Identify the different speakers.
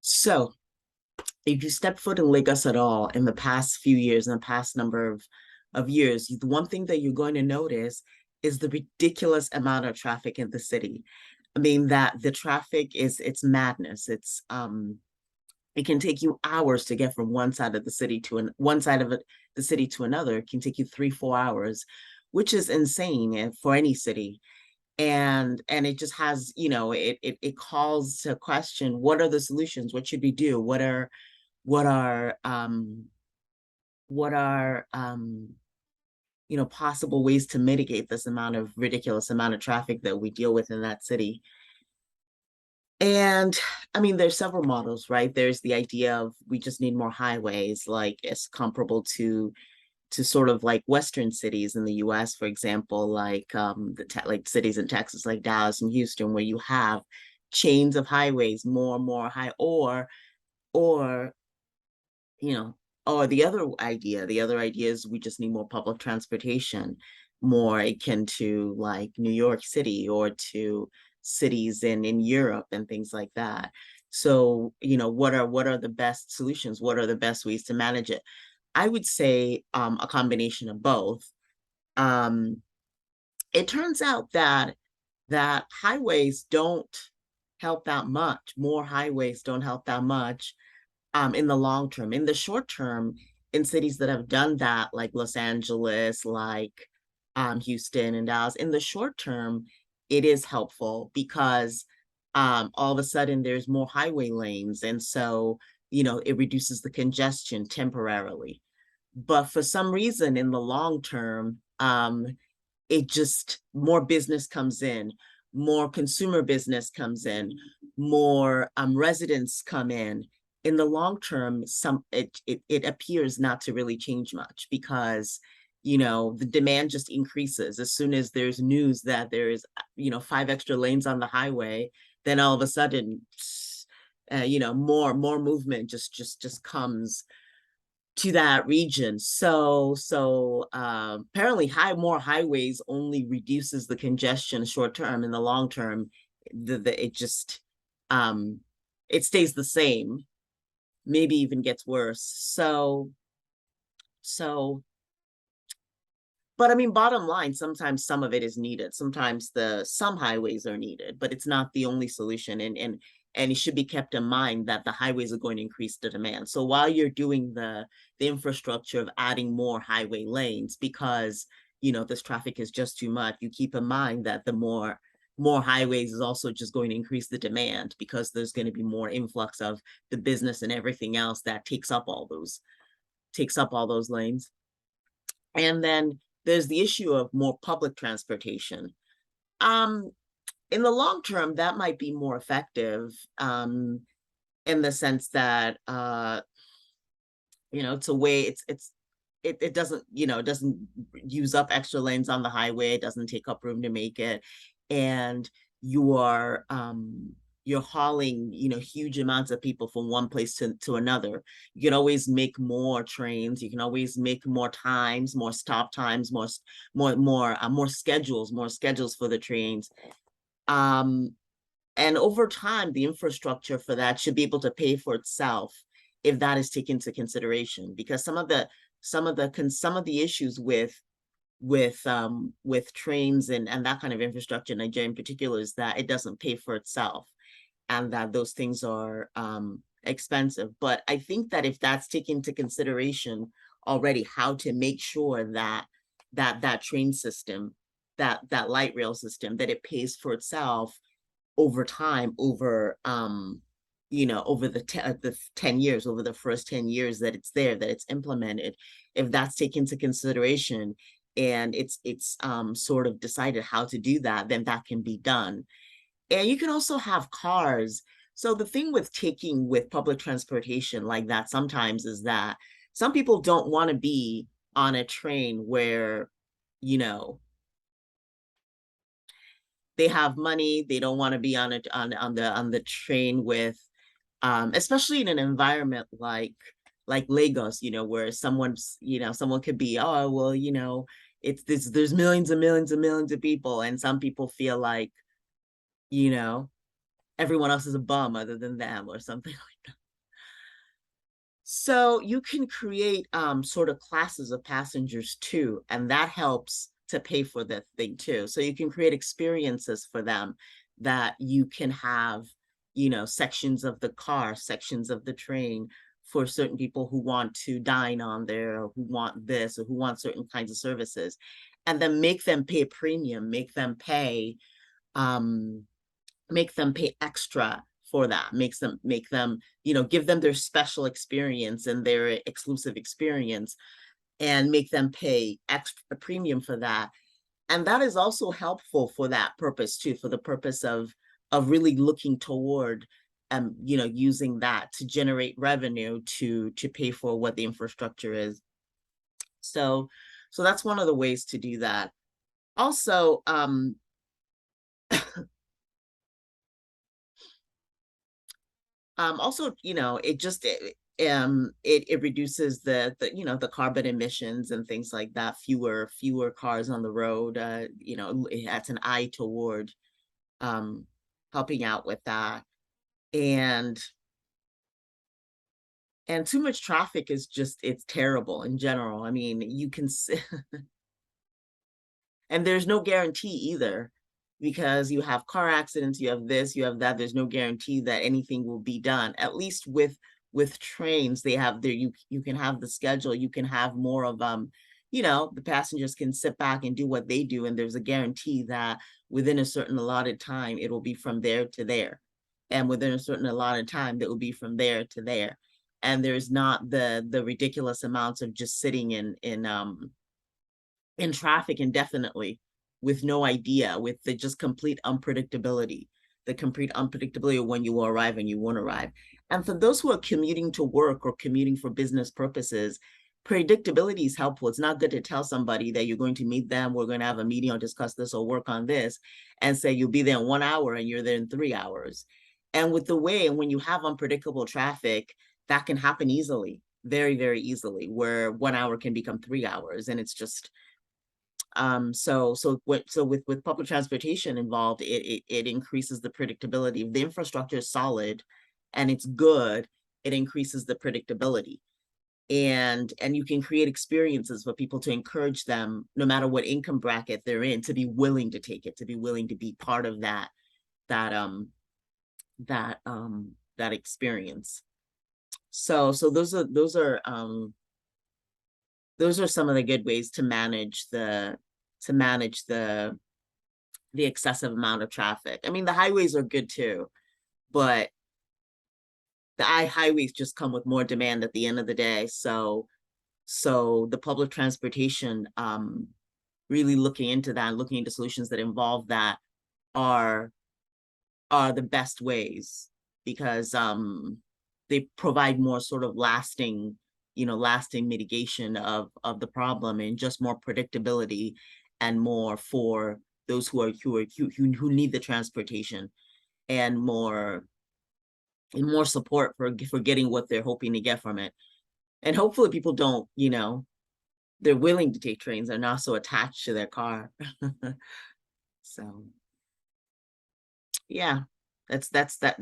Speaker 1: So, if you step foot in Lagos at all in the past few years, in the past number of years, the one thing that you're going to notice is the ridiculous amount of traffic in the city. I mean, that the traffic is it's madness. It can take you hours to get from one side of the city to one side of the city to another. It can take you 3, 4 hours, which is insane for any city. And it just has, it calls to question, what are the solutions? What should we do? what are what are possible ways to mitigate this amount of ridiculous amount of traffic that we deal with in that city. And I mean, there's several models, right? There's the idea of we just need more highways, like it's comparable to sort of like Western cities in the US, for example, like like cities in Texas, like Dallas and Houston, where you have chains of highways, more and more high, or you know, or the other idea is we just need more public transportation, more akin to like New York City or to cities in Europe and things like that. So, what are the best solutions? What are the best ways to manage it? I would say a combination of both. Um, it turns out that highways don't help that much. More highways don't help that much in the long term. In the short term, in cities that have done that, like Los Angeles, like Houston and Dallas, in the short term, it is helpful because all of a sudden there's more highway lanes. And so, it reduces the congestion temporarily. But for some reason, in the long term, it just more business comes in, more consumer business comes in, more residents come in. In the long term, it appears not to really change much because the demand just increases as soon as there's news that there's 5 extra lanes on the highway. Then all of a sudden, more movement just comes to that region. So apparently more highways only reduces the congestion short term. In the long term, it just it stays the same, maybe even gets worse. So but I mean, bottom line, sometimes some of it is needed. Sometimes some highways are needed, but it's not the only solution. And it should be kept in mind that the highways are going to increase the demand. So while you're doing the infrastructure of adding more highway lanes, because this traffic is just too much, you keep in mind that the more highways is also just going to increase the demand because there's going to be more influx of the business and everything else that takes up all those lanes. And then there's the issue of more public transportation. Um, in the long term, that might be more effective, in the sense that it's a way it doesn't, it doesn't use up extra lanes on the highway, it doesn't take up room to make it. And you are you're hauling, huge amounts of people from one place to another. You can always make more trains, you can always make more times, more stop times, more schedules for the trains. Um, and over time, the infrastructure for that should be able to pay for itself if that is taken into consideration. Because some of the issues with trains and that kind of infrastructure in Nigeria in particular is that it doesn't pay for itself, and that those things are expensive. But I think that if that's taken into consideration already, how to make sure that train system, that light rail system, that it pays for itself over time, over the 10 years, over the first 10 years that it's there, that it's implemented. If that's taken into consideration and it's sort of decided how to do that, then that can be done. And you can also have cars. So the thing with public transportation like that sometimes is that some people don't want to be on a train where, you know, they have money, they don't want to be on the train with especially in an environment like Lagos, where someone could be, oh, well, it's this, there's millions and millions and millions of people, and some people feel like, you know, everyone else is a bum other than them or something. So you can create sort of classes of passengers too, and that helps to pay for the thing too. So you can create experiences for them that you can have, you know, sections of the car, sections of the train for certain people who want to dine on there, or who want this, or who want certain kinds of services, and then make them pay a premium, um, make them pay extra for that, make them, you know, give them their special experience and their exclusive experience, and make them pay extra a premium for that. And that is also helpful for that purpose too, for the purpose of really looking toward you know, using that to generate revenue to pay for what the infrastructure is. So that's one of the ways to do that. Also, also, you know, it reduces the you know, the carbon emissions and things like that. Fewer cars on the road. You know, it has an eye toward um helping out with that. And too much traffic is just, it's terrible in general. I mean, you can and there's no guarantee either, because you have car accidents, you have this, you have that. There's no guarantee that anything will be done. At least with trains, they have there, you can have the schedule, you can have more of you know, the passengers can sit back and do what they do, and there's a guarantee that within a certain allotted time it will be from there to there, and within a certain allotted time that will be from there to there. And there's not the ridiculous amounts of just sitting in traffic indefinitely with no idea, with the just complete unpredictability, the complete unpredictability of when you will arrive and you won't arrive. And for those who are commuting to work or commuting for business purposes, predictability is helpful. It's not good to tell somebody that you're going to meet them, we're going to have a meeting or discuss this or work on this, and say you'll be there in 1 hour and you're there in 3 hours. And with the way, and when you have unpredictable traffic, that can happen easily, very, very easily, where 1 hour can become 3 hours. And it's just, so with public transportation involved, it increases the predictability. If the infrastructure is solid and it's good, it increases the predictability. And you can create experiences for people to encourage them, no matter what income bracket they're in, to be willing to take it, to be willing to be part of that that experience. So those are some of the good ways to manage the excessive amount of traffic. I mean, the highways are good too, but the highways just come with more demand at the end of the day. So the public transportation, really looking into that and looking into solutions that involve that are the best ways, because they provide more sort of lasting, you know, lasting mitigation of the problem, and just more predictability, and more for those who need the transportation, and more support for getting what they're hoping to get from it. And hopefully people don't, you know, they're willing to take trains, they're not so attached to their car. So yeah, that's that